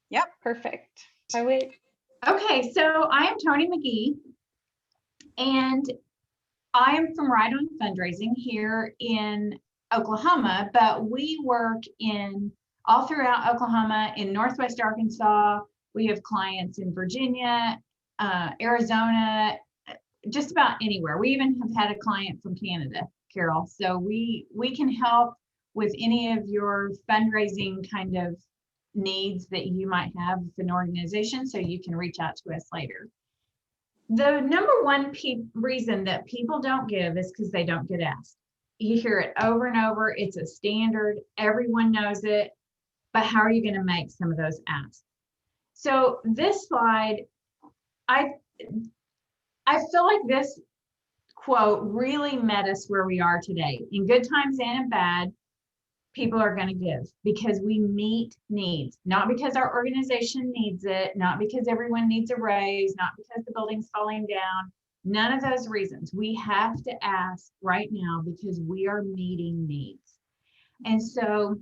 Yep, perfect. I wait. Okay, so I am Toni McGee, and I am from Right On Fundraising here in Oklahoma, but we work in all throughout Oklahoma, in Northwest Arkansas. We have clients in Virginia, Arizona, just about anywhere. We even have had a client from Canada, Carol. So we can help with any of your fundraising kind of needs that you might have with an organization, so you can reach out to us later. The number one reason that people don't give is because they don't get asked. You hear it over and over. It's a standard. Everyone knows it. But how are you going to make some of those asks? So this slide, I feel like this quote really met us where we are today. In good times and in bad, people are going to give because we meet needs, not because our organization needs it, not because everyone needs a raise, not because the building's falling down, none of those reasons. We have to ask right now because we are meeting needs. And so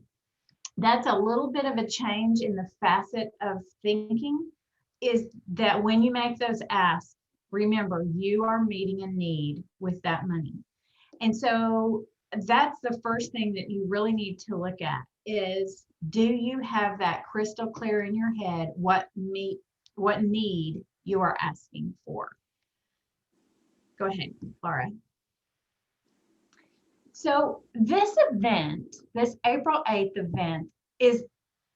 that's a little bit of a change in the facet of thinking, is that when you make those asks, remember, you are meeting a need with that money. And so that's the first thing that you really need to look at is, do you have that crystal clear in your head what need you are asking for? Go ahead, Laura. So this event, this April 8th event, is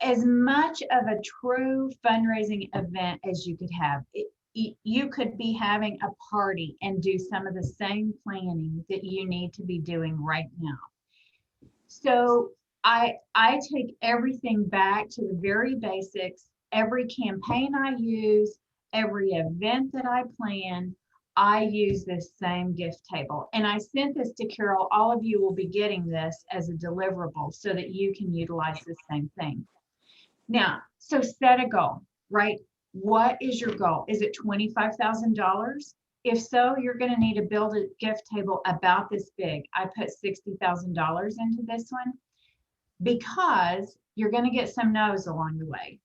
as much of a true fundraising event as you could have. You could be having a party and do some of the same planning that you need to be doing right now. So I take everything back to the very basics. Every campaign I use, every event that I plan, I use this same gift table. And I sent this to Carol. All of you will be getting this as a deliverable so that you can utilize the same thing. Now, so set a goal, right? What is your goal? Is it $25,000? If so, you're going to need to build a gift table about this big. I put $60,000 into this one because you're going to get some no's along the way.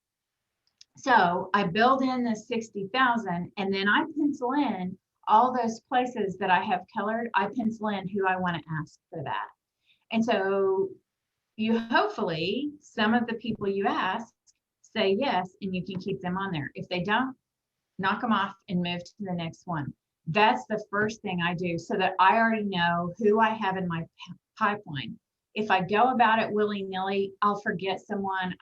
So I build in the 60,000 and then I pencil in all those places that I have colored. I pencil in who I want to ask for that. And so you hopefully, some of the people you ask say yes, and you can keep them on there. If they don't, knock them off and move to the next one. That's the first thing I do so that I already know who I have in my pipeline. If I go about it willy-nilly, I'll forget someone.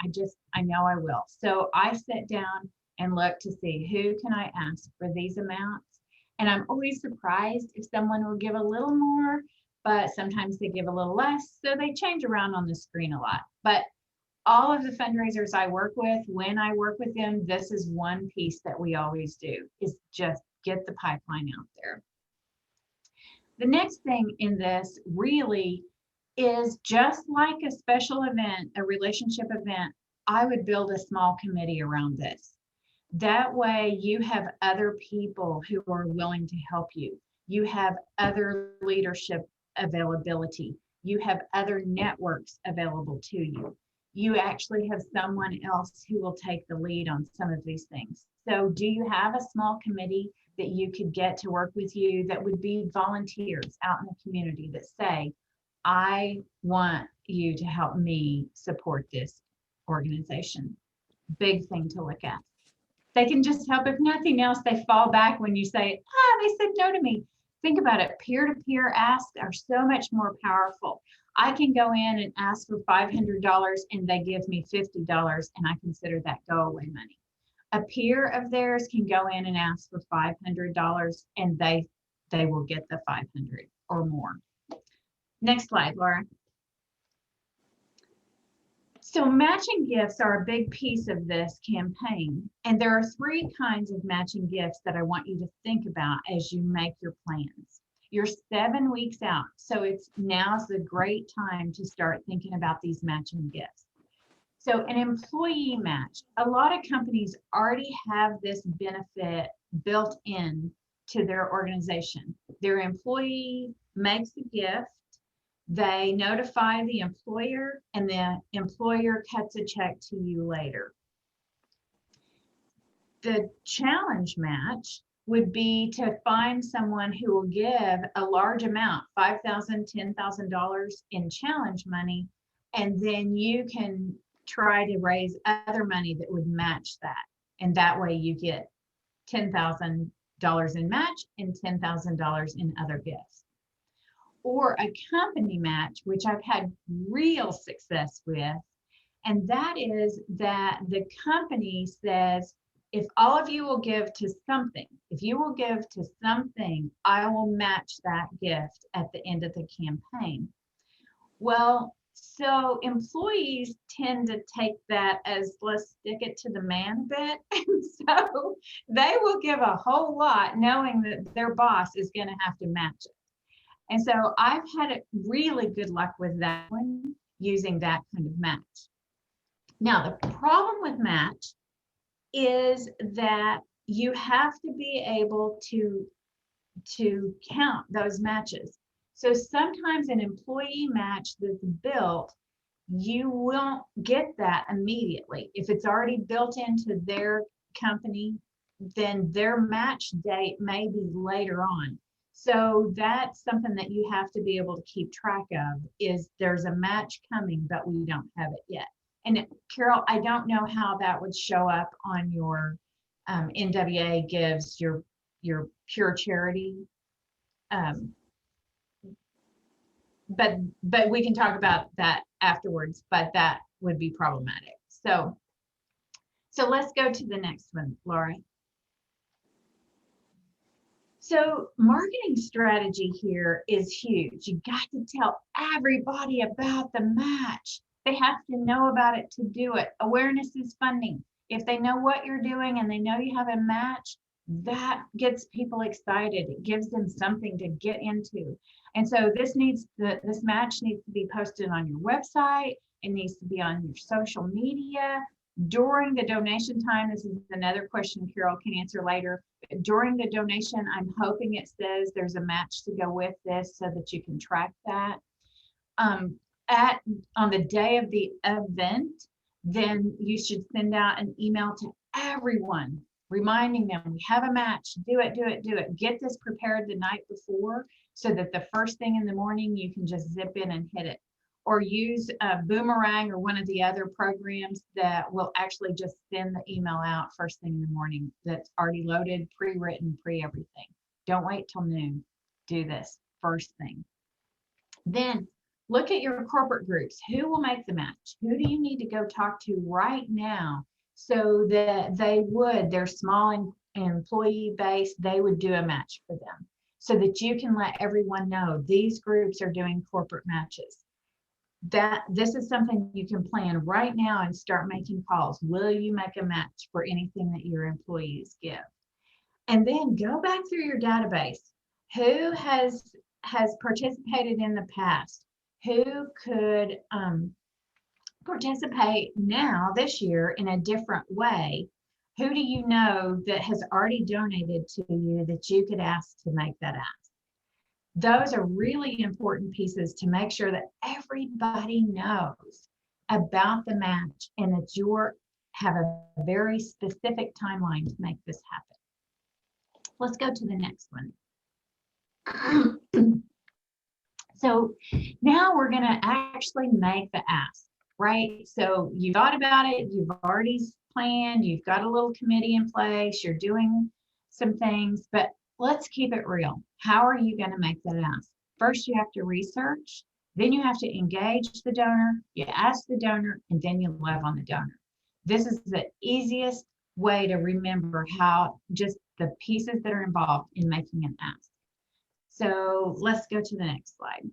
I know I will. So I sit down and look to see who can I ask for these amounts. And I'm always surprised if someone will give a little more, but sometimes they give a little less. So they change around on the screen a lot. But all of the fundraisers I work with, when I work with them, this is one piece that we always do, is just get the pipeline out there. The next thing in this really is, just like a special event, a relationship event, I would build a small committee around this. That way you have other people who are willing to help you. You have other leadership availability. You have other networks available to you. You actually have someone else who will take the lead on some of these things. So do you have a small committee that you could get to work with you that would be volunteers out in the community that say, I want you to help me support this organization? Big thing to look at. They can just help. If nothing else, they fall back when you say, they said no to me. Think about it. Peer-to-peer asks are so much more powerful. I can go in and ask for $500 and they give me $50 and I consider that go away money. A peer of theirs can go in and ask for $500 and they will get the 500 or more. Next slide, Laura. So matching gifts are a big piece of this campaign. And there are 3 kinds of matching gifts that I want you to think about as you make your plans. You're 7 weeks out, so now's the great time to start thinking about these matching gifts. So an employee match, a lot of companies already have this benefit built in to their organization. Their employee makes a gift, they notify the employer, and the employer cuts a check to you later. The challenge match would be to find someone who will give a large amount, $5,000, $10,000 in challenge money, and then you can try to raise other money that would match that. And that way you get $10,000 in match and $10,000 in other gifts. Or a company match, which I've had real success with, and that is that the company says, if all of you will give to something, if you will give to something, I will match that gift at the end of the campaign. Well, so employees tend to take that as, let's stick it to the man a bit. And so they will give a whole lot knowing that their boss is going to have to match it. And so I've had really good luck with that one, using that kind of match. Now, the problem with match is that you have to be able to count those matches. So sometimes an employee match that's built, you won't get that immediately. If it's already built into their company, then their match date may be later on. So that's something that you have to be able to keep track of, is there's a match coming, but we don't have it yet. And Carol, I don't know how that would show up on your NWA gives, your pure charity. But we can talk about that afterwards, but that would be problematic. So let's go to the next one, Laura. So marketing strategy here is huge. You got to tell everybody about the match. They have to know about it to do it. Awareness is funding. If they know what you're doing and they know you have a match, that gets people excited. It gives them something to get into. And so this match needs to be posted on your website. It needs to be on your social media. During the donation time, this is another question Carol can answer later. During the donation, I'm hoping it says there's a match to go with this so that you can track that. On the day of the event, then you should send out an email to everyone, reminding them we have a match, do it. Get this prepared the night before so that the first thing in the morning you can just zip in and hit it. Or use a Boomerang or one of the other programs that will actually just send the email out first thing in the morning that's already loaded, pre-written, pre-everything. Don't wait till noon. Do this first thing. Then look at your corporate groups. Who will make the match? Who do you need to go talk to right now so that their small employee base, they would do a match for them, so that you can let everyone know these groups are doing corporate matches. This is something you can plan right now and start making calls. Will you make a match for anything that your employees give? And then go back through your database. Who has participated in the past? Who could participate now this year in a different way? Who do you know that has already donated to you that you could ask to make that ask? Those are really important pieces to make sure that everybody knows about the match and that you have a very specific timeline to make this happen. Let's go to the next one. So now we're going to actually make the ask, right? So you thought about it, you've already planned, you've got a little committee in place, you're doing some things, but let's keep it real. How are you going to make that ask? First, you have to research, then you have to engage the donor, you ask the donor, and then you love on the donor. This is the easiest way to remember how just the pieces that are involved in making an ask. So let's go to the next slide.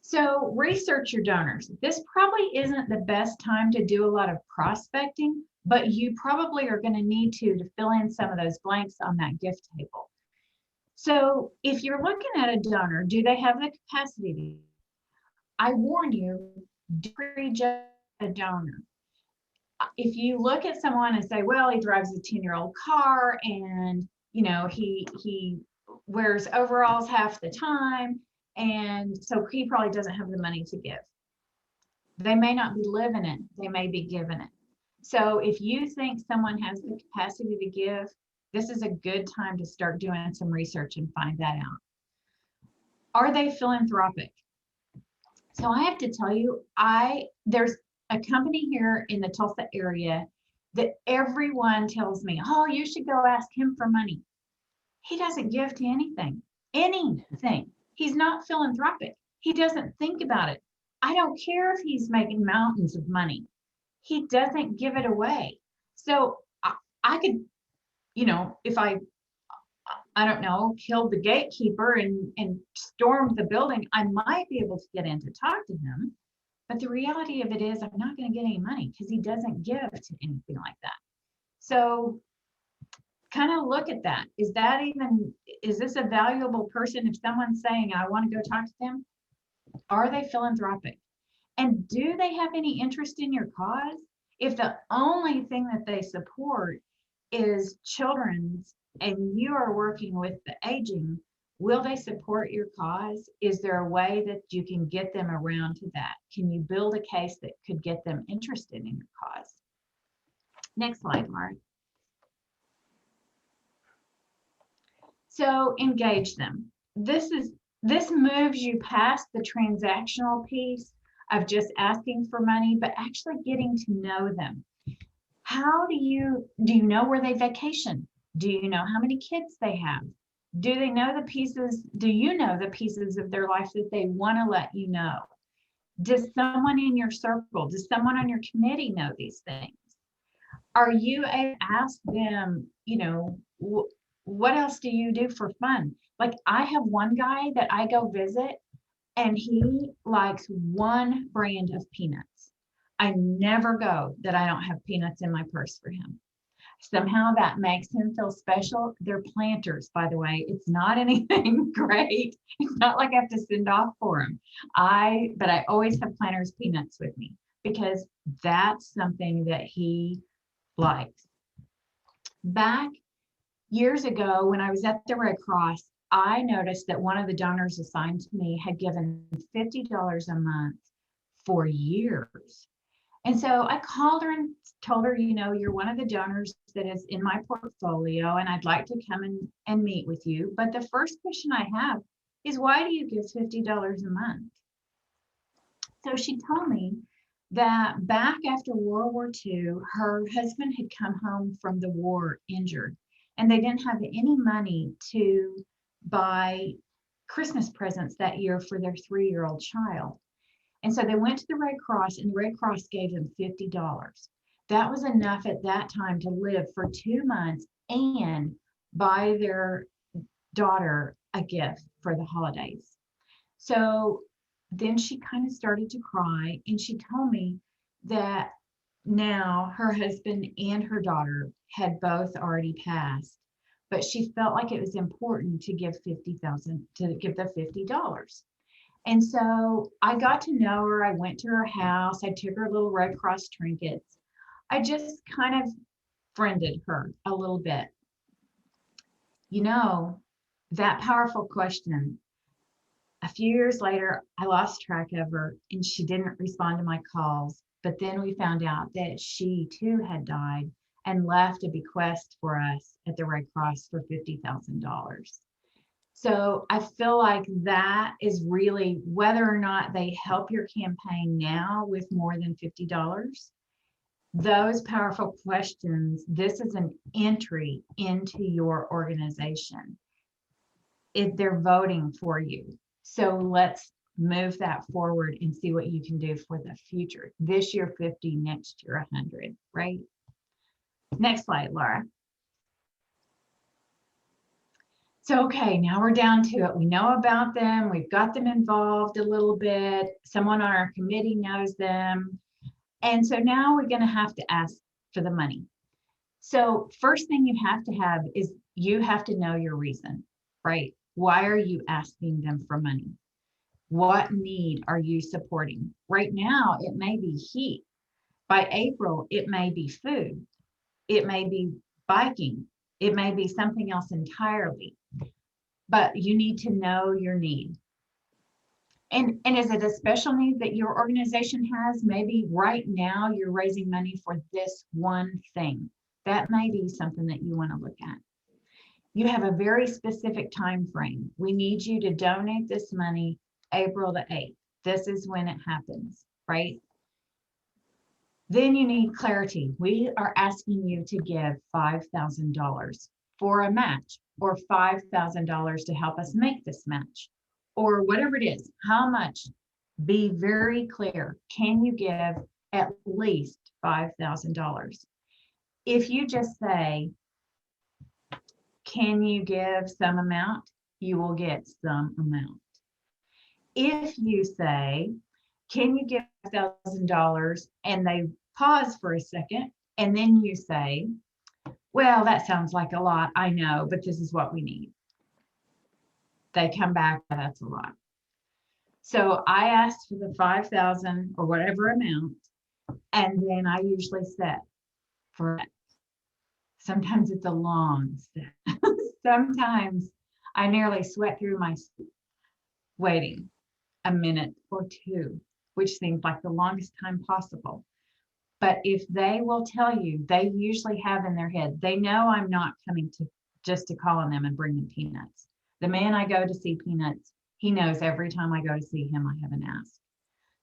So research your donors. This probably isn't the best time to do a lot of prospecting, but you probably are going to need to fill in some of those blanks on that gift table. So if you're looking at a donor, do they have the capacity? I warn you, don't prejudge a donor. If you look at someone and say, well, he drives a 10-year-old car and he wears overalls half the time, and so he probably doesn't have the money to give. They may not be living it, they may be giving it. So if you think someone has the capacity to give, this is a good time to start doing some research and find that out. Are they philanthropic? So I have to tell you, there's a company here in the Tulsa area that everyone tells me, oh, you should go ask him for money. He doesn't give to anything, anything. He's not philanthropic. He doesn't think about it. I don't care if he's making mountains of money. He doesn't give it away. So I could, if I don't know, killed the gatekeeper and stormed the building, I might be able to get in to talk to him. But the reality of it is I'm not going to get any money because he doesn't give to anything like that. So kind of look at that. Is this a valuable person? If someone's saying, I want to go talk to them, are they philanthropic? And do they have any interest in your cause? If the only thing that they support is children's and you are working with the aging, will they support your cause? Is there a way that you can get them around to that? Can you build a case that could get them interested in your cause? Next slide, Laura. So engage them. This moves you past the transactional piece of just asking for money, but actually getting to know them. Do you know where they vacation? Do you know how many kids they have? Do you know the pieces of their life that they want to let you know? Does someone in your circle, does someone on your committee know these things? Are you able to ask them, what else do you do for fun? Like I have one guy that I go visit and he likes one brand of peanuts. I never go that I don't have peanuts in my purse for him. Somehow that makes him feel special. They're Planters, by the way. It's not anything great. It's not like I have to send off for him. But I always have Planters peanuts with me because that's something that he likes. Back years ago, when I was at the Red Cross, I noticed that one of the donors assigned to me had given $50 a month for years. And so I called her and told her, you're one of the donors that is in my portfolio, and I'd like to come and meet with you. But the first question I have is, why do you give $50 a month? So she told me that back after World War II, her husband had come home from the war injured, and they didn't have any money to buy Christmas presents that year for their 3-year-old child. And so they went to the Red Cross, and the Red Cross gave them $50. That was enough at that time to live for 2 months and buy their daughter a gift for the holidays. So then she kind of started to cry, and she told me that now her husband and her daughter had both already passed, but she felt like it was important to give the $50. And so I got to know her. I went to her house. I took her little Red Cross trinkets. I just kind of friended her a little bit. That powerful question. A few years later, I lost track of her and she didn't respond to my calls. But then we found out that she too had died and left a bequest for us at the Red Cross for $50,000. So I feel like that is really, whether or not they help your campaign now with more than $50, those powerful questions, this is an entry into your organization. They're voting for you. So let's move that forward and see what you can do for the future. This year, 50, next year, 100, right? Next slide, Laura. So, okay, now we're down to it. We know about them. We've got them involved a little bit. Someone on our committee knows them. And so now we're going to have to ask for the money. So first thing you have to have is you have to know your reason, right? Why are you asking them for money? What need are you supporting? Right now, it may be heat. By April, it may be food. It may be biking. It may be something else entirely. But you need to know your need. And is it a special need that your organization has? Maybe right now you're raising money for this one thing. That may be something that you want to look at. You have a very specific time frame. We need you to donate this money April the 8th. This is when it happens, right? Then you need clarity. We are asking you to give $5,000 for a match, or $5,000 to help us make this match, or whatever it is. How much? Be very clear. Can you give at least $5,000? If you just say, can you give some amount? You will get some amount. If you say, can you give $1,000? And they pause for a second, and then you say, well, that sounds like a lot. I know, but this is what we need. They come back, that's a lot. So I asked for the 5,000 or whatever amount, and then I usually set for it. Sometimes it's a long set. Sometimes I nearly sweat through my seat waiting a minute or two, which seems like the longest time possible. But if they will tell you, they usually have in their head, they know I'm not coming to just to call on them and bring them peanuts. The man I go to see peanuts, he knows every time I go to see him, I have an ask.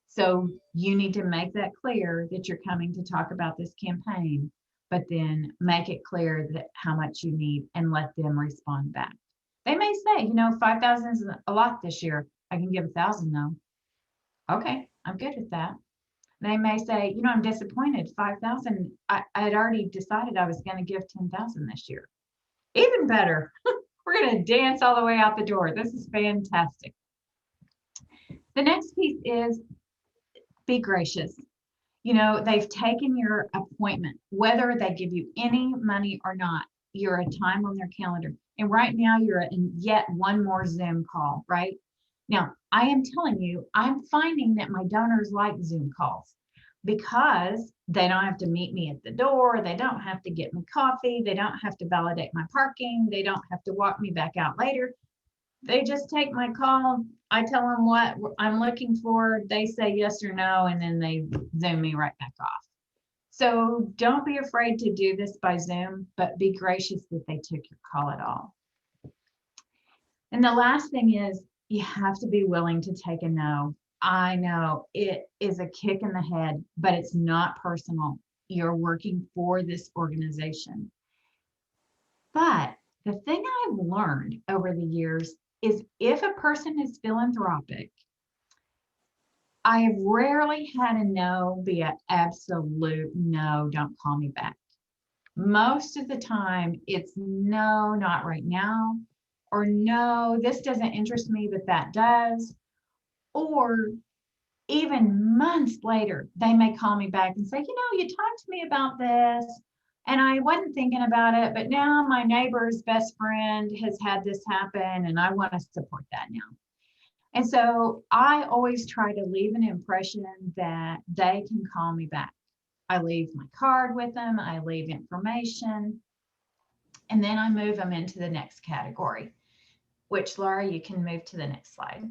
So you need to make that clear that you're coming to talk about this campaign, but then make it clear that how much you need and let them respond back. They may say, 5,000 is a lot this year. I can give 1,000 though. Okay, I'm good with that. They may say, I'm disappointed. 5,000. I had already decided I was going to give 10,000 this year. Even better. We're going to dance all the way out the door. This is fantastic. The next piece is be gracious. They've taken your appointment, whether they give you any money or not. You're a time on their calendar. And right now you're in yet one more Zoom call, right? Now, I am telling you, I'm finding that my donors like Zoom calls because they don't have to meet me at the door. They don't have to get me coffee. They don't have to validate my parking. They don't have to walk me back out later. They just take my call. I tell them what I'm looking for. They say yes or no, and then they Zoom me right back off. So don't be afraid to do this by Zoom, but be gracious that they took your call at all. And the last thing is you have to be willing to take a no. I know it is a kick in the head, but it's not personal. You're working for this organization. But the thing I've learned over the years is if a person is philanthropic, I have rarely had a no be an absolute no, don't call me back. Most of the time it's no, not right now, or no, this doesn't interest me, but that does. Or even months later, they may call me back and say, you talked to me about this and I wasn't thinking about it, but now my neighbor's best friend has had this happen and I want to support that now. And so I always try to leave an impression that they can call me back. I leave my card with them, I leave information, and then I move them into the next category, which Laura, you can move to the next slide,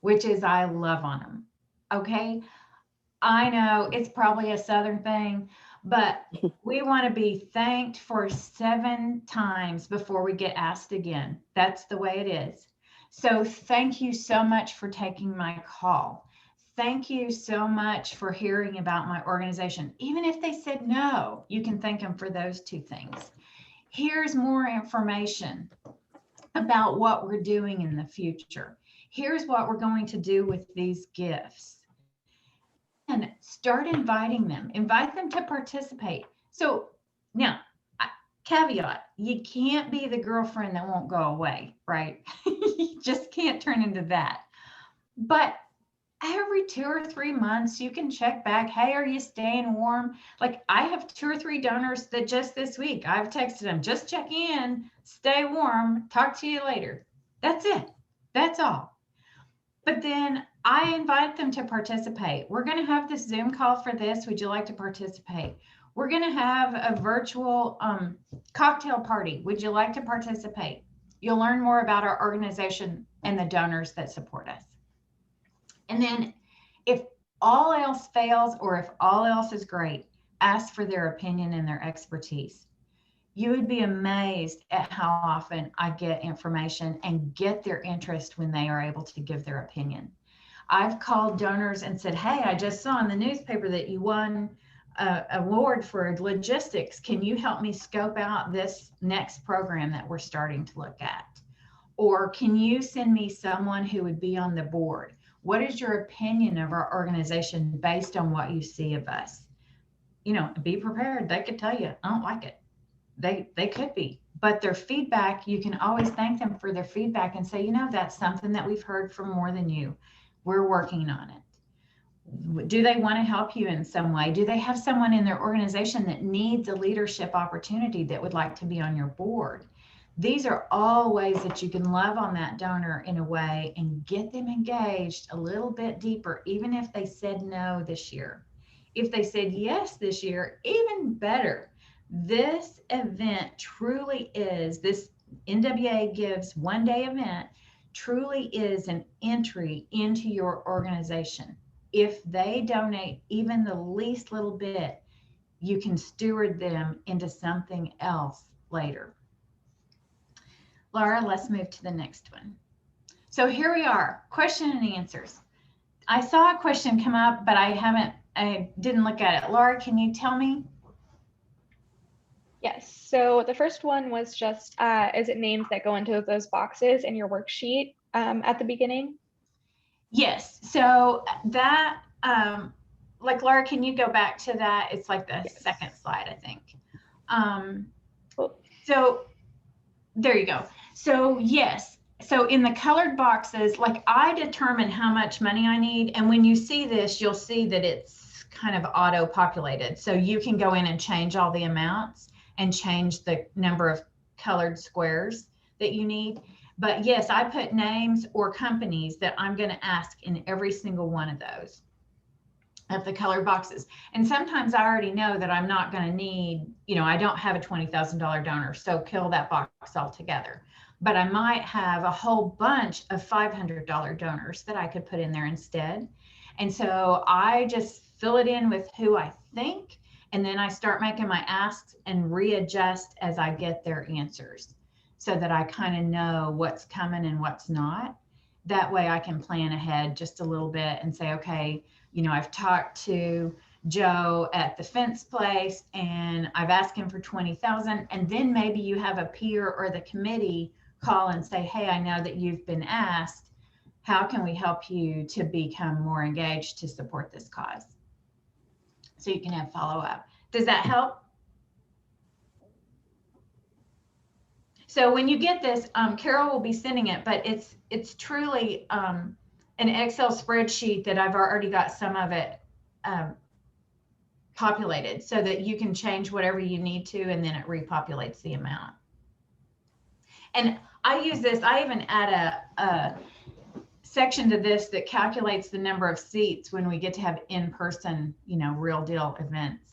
which is I love on them. Okay. I know it's probably a Southern thing, but we want to be thanked for 7 times before we get asked again. That's the way it is. So thank you so much for taking my call. Thank you so much for hearing about my organization. Even if they said no, you can thank them for those 2 things. Here's more information about what we're doing in the future. Here's what we're going to do with these gifts. And start inviting them. Invite them to participate. So now, caveat, you can't be the girlfriend that won't go away, right? You just can't turn into that. But every 2 or 3 months, you can check back. Hey, are you staying warm? Like I have 2 or 3 donors that just this week, I've texted them, just check in, stay warm, talk to you later. That's it. That's all. But then I invite them to participate. We're going to have this Zoom call for this. Would you like to participate? We're going to have a virtual cocktail party. Would you like to participate? You'll learn more about our organization and the donors that support us. And then if all else fails, or if all else is great, ask for their opinion and their expertise. You would be amazed at how often I get information and get their interest when they are able to give their opinion. I've called donors and said, hey, I just saw in the newspaper that you won an award for logistics. Can you help me scope out this next program that we're starting to look at? Or can you send me someone who would be on the board? What is your opinion of our organization based on what you see of us? You know, be prepared. They could tell you, I don't like it. They could be, but their feedback, you can always thank them for their feedback and say, you know, that's something that we've heard from more than you. We're working on it. Do they want to help you in some way? Do they have someone in their organization that needs a leadership opportunity that would like to be on your board? These are all ways that you can love on that donor in a way and get them engaged a little bit deeper, even if they said no this year. If they said yes this year, even better. This event truly is, this NWA Gives One Day event truly is an entry into your organization. If they donate even the least little bit, you can steward them into something else later. Laura, let's move to the next one. So here we are, question and answers. I saw a question come up, but I didn't look at it. Laura, can you tell me? Yes. So the first one was just, is it names that go into those boxes in your worksheet at the beginning? Yes. So that, like, Laura, can you go back to that? It's like the second slide, I think. Cool. So there you go. So yes. So in the colored boxes, like, I determine how much money I need. And when you see this, you'll see that it's kind of auto populated. So you can go in and change all the amounts and change the number of colored squares that you need. But yes, I put names or companies that I'm going to ask in every single one of those of the colored boxes. And sometimes I already know that I'm not going to need, you know, I don't have a $20,000 donor, so kill that box altogether. But I might have a whole bunch of $500 donors that I could put in there instead. And so I just fill it in with who I think, and then I start making my asks and readjust as I get their answers so that I kind of know what's coming and what's not. That way I can plan ahead just a little bit and say, okay, you know, I've talked to Joe at the fence place and I've asked him for 20,000. And then maybe you have a peer or the committee call and say, hey, I know that you've been asked. How can we help you to become more engaged to support this cause? So you can have follow-up. Does that help? So when you get this, Carol will be sending it, but it's truly an Excel spreadsheet that I've already got some of it populated so that you can change whatever you need to, and then it repopulates the amount. And I use this, I even add a section to this that calculates the number of seats when we get to have in-person, you know, real deal events.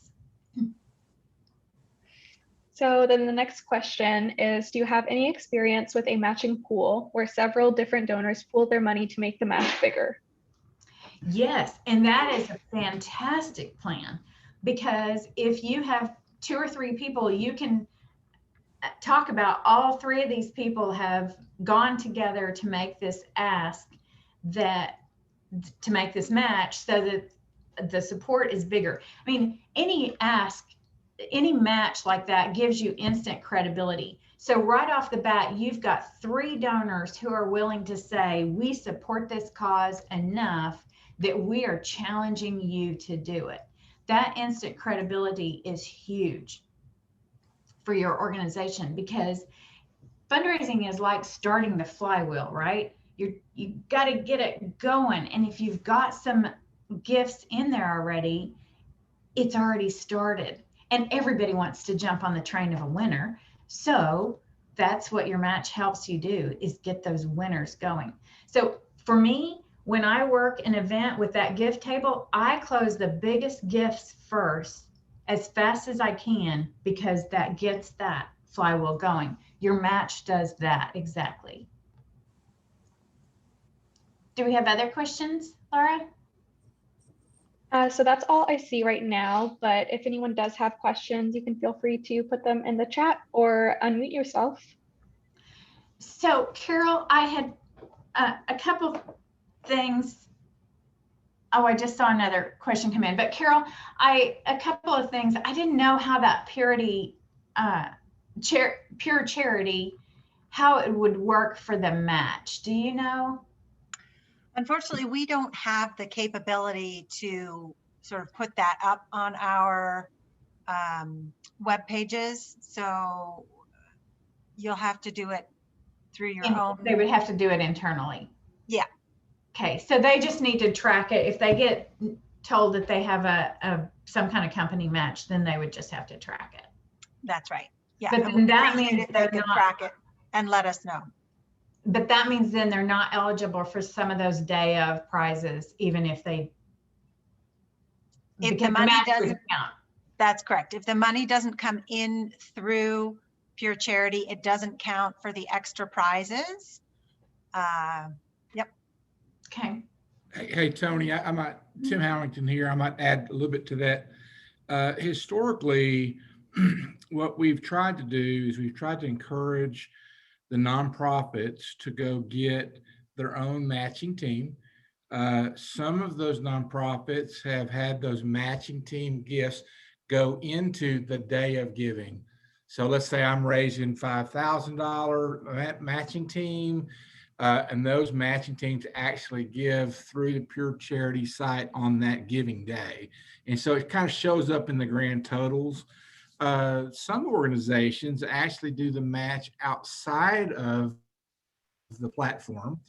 So then the next question is, do you have any experience with a matching pool where several different donors pool their money to make the match bigger? Yes, and that is a fantastic plan, because if you have 2 or 3 people, you can talk about all 3 of these people have gone together to make this ask, that to make this match so that the support is bigger. I mean, any ask, any match like that gives you instant credibility. So right off the bat, you've got 3 donors who are willing to say, we support this cause enough that we are challenging you to do it. That instant credibility is huge for your organization, because fundraising is like starting the flywheel, right? You've got to get it going. And if you've got some gifts in there already, it's already started. And everybody wants to jump on the train of a winner. So that's what your match helps you do, is get those winners going. So for me, when I work an event with that gift table, I close the biggest gifts first as fast as I can, because that gets that flywheel going. Your match does that, exactly. Do we have other questions, Laura? So that's all I see right now, but if anyone does have questions, you can feel free to put them in the chat or unmute yourself. So Carol, I had a couple things. Oh, I just saw another question come in, but Carol, a couple of things. I didn't know how that purity, pure charity, how it would work for the match. Do you know? Unfortunately, we don't have the capability to sort of put that up on our web pages. So you'll have to do it through your own. They would have to do it internally. Yeah. Okay, so they just need to track it. If they get told that they have some kind of company match, then they would just have to track it. That's right. Yeah. But then that means they can track it and let us know. But that means then they're not eligible for some of those day of prizes, even if they. If the money doesn't count. That's correct. If the money doesn't come in through Pure Charity, it doesn't count for the extra prizes. Yep. Okay. Hey, Tony, I might, Tim Howington here. I might add a little bit to that. Historically, what we've tried to do is we've tried to encourage the nonprofits to go get their own matching team. Some of those nonprofits have had those matching team gifts go into the day of giving. So let's say I'm raising $5,000 matching team, and those matching teams actually give through the Pure Charity site on that giving day. And so it kind of shows up in the grand totals. Some organizations actually do the match outside of the platform.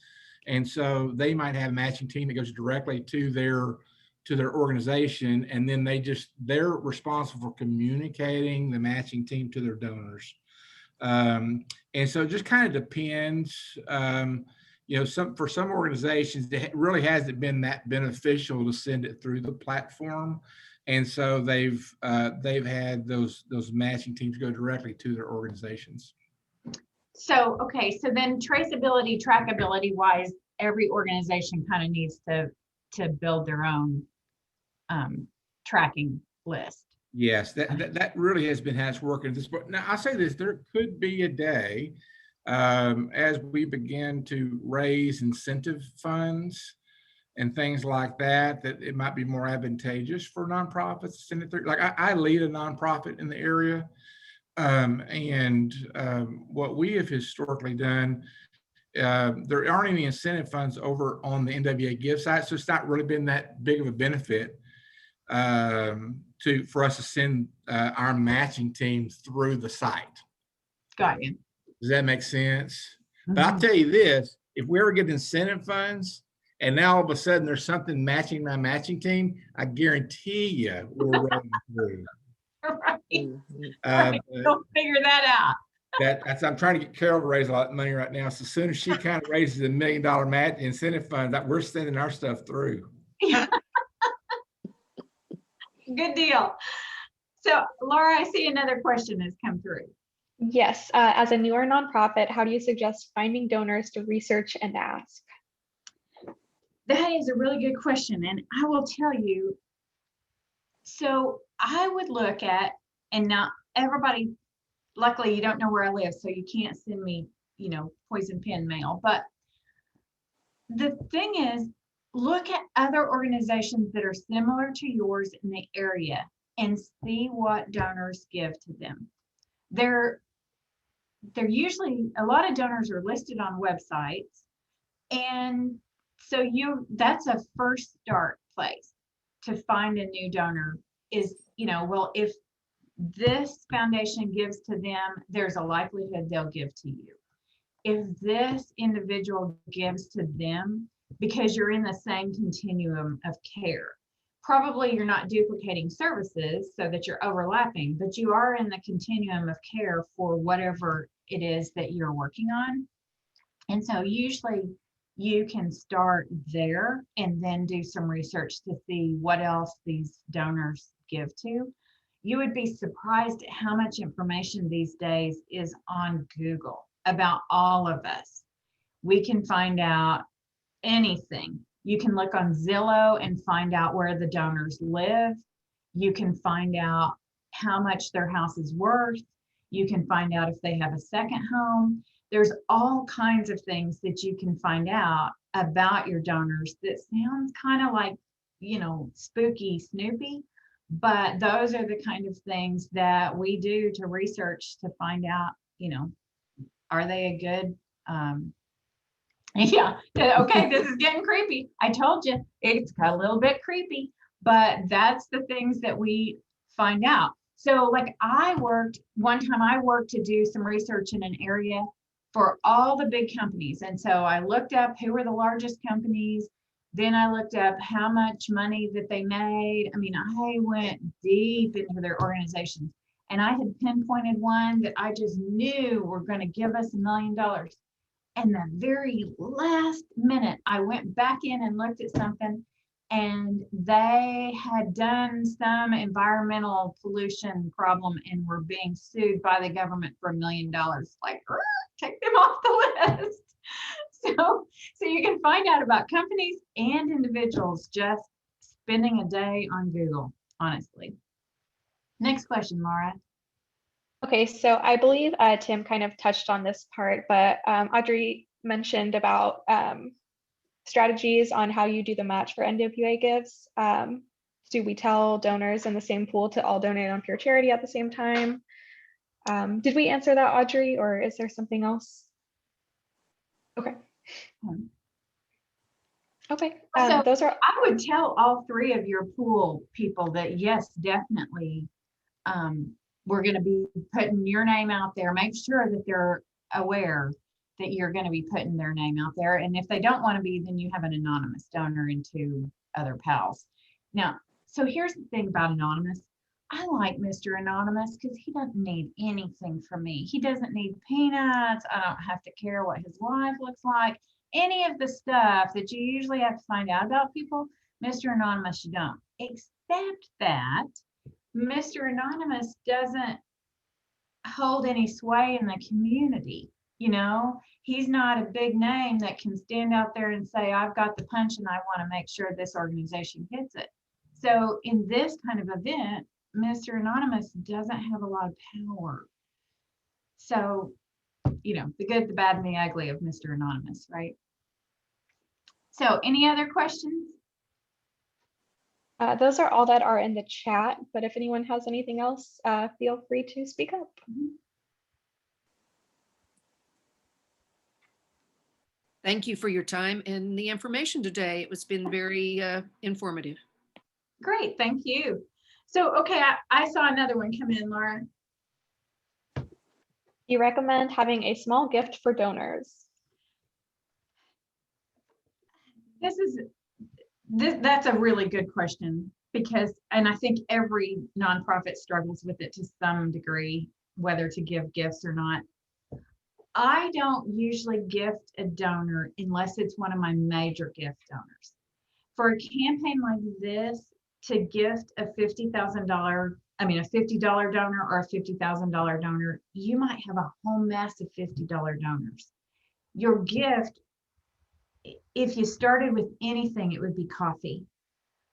And so they might have a matching team that goes directly to their organization, and then they're responsible for communicating the matching team to their donors. And so it just kind of depends. For some organizations, it really hasn't been that beneficial to send it through the platform. And so they've had those matching teams go directly to their organizations. So, okay, so then traceability, trackability wise, every organization kind of needs to build their own tracking list. Yes, that really has been how it's working at this point. Now, I'll say this, there could be a day as we begin to raise incentive funds and things like that, that it might be more advantageous for nonprofits to send it through. Like I lead a nonprofit in the area. What we have historically done, there aren't any incentive funds over on the NWA Give site, so it's not really been that big of a benefit for us to send our matching team through the site. Got you. Does that make sense? Mm-hmm. But I'll tell you this, if we ever get incentive funds and now all of a sudden there's something matching my matching team, I guarantee you we're running through. Right. Don't figure that out. I'm trying to get Carol to raise a lot of money right now. So as soon as she kind of raises $1 million match incentive fund, we're sending our stuff through. Good deal. So Laura, I see another question has come through. Yes, as a newer nonprofit, how do you suggest finding donors to research and ask? That is a really good question. And I will tell you, so I would look at, and not everybody, luckily you don't know where I live, so you can't send me, poison pen mail. But the thing is, look at other organizations that are similar to yours in the area and see what donors give to them. They're usually, a lot of donors are listed on websites. And so that's a first start place to find a new donor is, well, if this foundation gives to them, there's a likelihood they'll give to you. If this individual gives to them, because you're in the same continuum of care, probably you're not duplicating services so that you're overlapping, but you are in the continuum of care for whatever it is that you're working on. And so usually you can start there and then do some research to see what else these donors give to. you would be surprised at how much information these days is on Google about all of us. We can find out anything. You can look on Zillow and find out where the donors live. You can find out how much their house is worth. You can find out if they have a second home. There's all kinds of things that you can find out about your donors that sounds kind of like, you know, spooky Snoopy, but those are the kind of things that we do to research to find out, you know, are they a good, yeah, okay, this is getting creepy. I told you, it's a little bit creepy, but that's the things that we find out. So like one time I worked to do some research in an area for all the big companies. And so I looked up who were the largest companies. Then I looked up how much money that they made. I mean, I went deep into their organizations, and I had pinpointed one that I just knew were going to give us $1 million. And the very last minute, I went back in and looked at something, and they had done some environmental pollution problem and were being sued by the government for $1 million. Like, take them off the list. So you can find out about companies and individuals just spending a day on Google, honestly. Next question, Laura. Okay, so I believe Tim kind of touched on this part, but Audrey mentioned about strategies on how you do the match for NWA gives. Do we tell donors in the same pool to all donate on pure charity at the same time? Did we answer that, Audrey, or is there something else? Okay. Okay, So those are. I would tell all three of your pool people that yes, definitely, we're going to be putting your name out there. Make sure that they're aware that you're going to be putting their name out there. And if they don't want to be, then you have an anonymous donor and 2 other pals. Now, so here's the thing about anonymous. I like Mr. Anonymous because he doesn't need anything from me. He doesn't need peanuts. I don't have to care what his wife looks like. Any of the stuff that you usually have to find out about people, Mr. Anonymous, you don't. Except that Mr. Anonymous doesn't hold any sway in the community. You know, he's not a big name that can stand out there and say, I've got the punch and I want to make sure this organization hits it. So in this kind of event, Mr. Anonymous doesn't have a lot of power. So, you know, the good, the bad, and the ugly of Mr. Anonymous, right? So any other questions? Those are all that are in the chat, but if anyone has anything else, feel free to speak up. Thank you for your time and the information today. It's been very informative. Great, thank you. So, okay, I saw another one come in, Laura. You recommend having a small gift for donors. That's a really good question because, and I think every nonprofit struggles with it to some degree, whether to give gifts or not. I don't usually gift a donor unless it's one of my major gift donors. For a campaign like this, to gift a $50,000, a $50 donor or a $50,000 donor, you might have a whole mess of $50 donors. Your gift, if you started with anything, it would be coffee.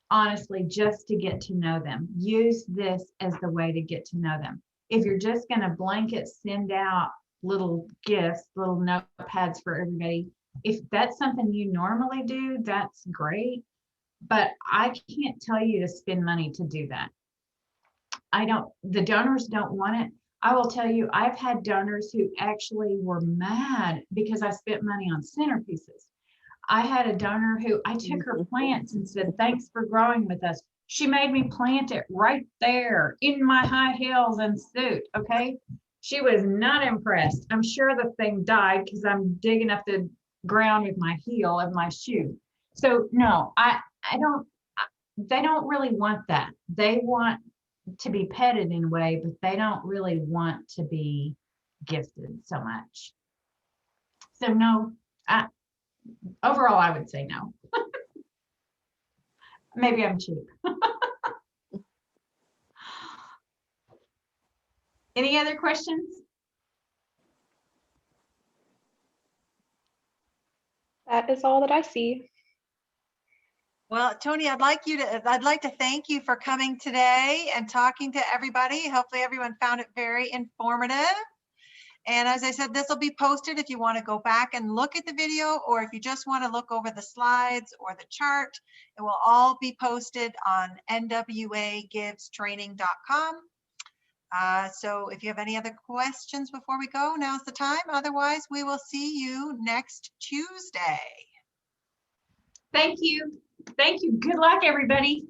Honestly, just to get to know them. Use this as the way to get to know them. If you're just going to blanket send out little gifts, little notepads for everybody, if that's something you normally do, that's great. But I can't tell you to spend money to do that. The donors don't want it. I will tell you, I've had donors who actually were mad because I spent money on centerpieces. I had a donor who I took her plants and said, thanks for growing with us. She made me plant it right there in my high heels and suit. Okay. She was not impressed. I'm sure the thing died because I'm digging up the ground with my heel of my shoe. So no, they don't really want that. They want to be petted in a way, but they don't really want to be gifted so much. So no, overall, I would say no. Maybe I'm cheap. Any other questions? That is all that I see. Well, Toni, I'd like to thank you for coming today and talking to everybody. Hopefully everyone found it very informative. And as I said, this will be posted if you want to go back and look at the video, or if you just want to look over the slides or the chart, it will all be posted on nwagivestraining.com. So if you have any other questions before we go, now's the time. Otherwise, we will see you next Tuesday. Thank you. Thank you. Good luck, everybody.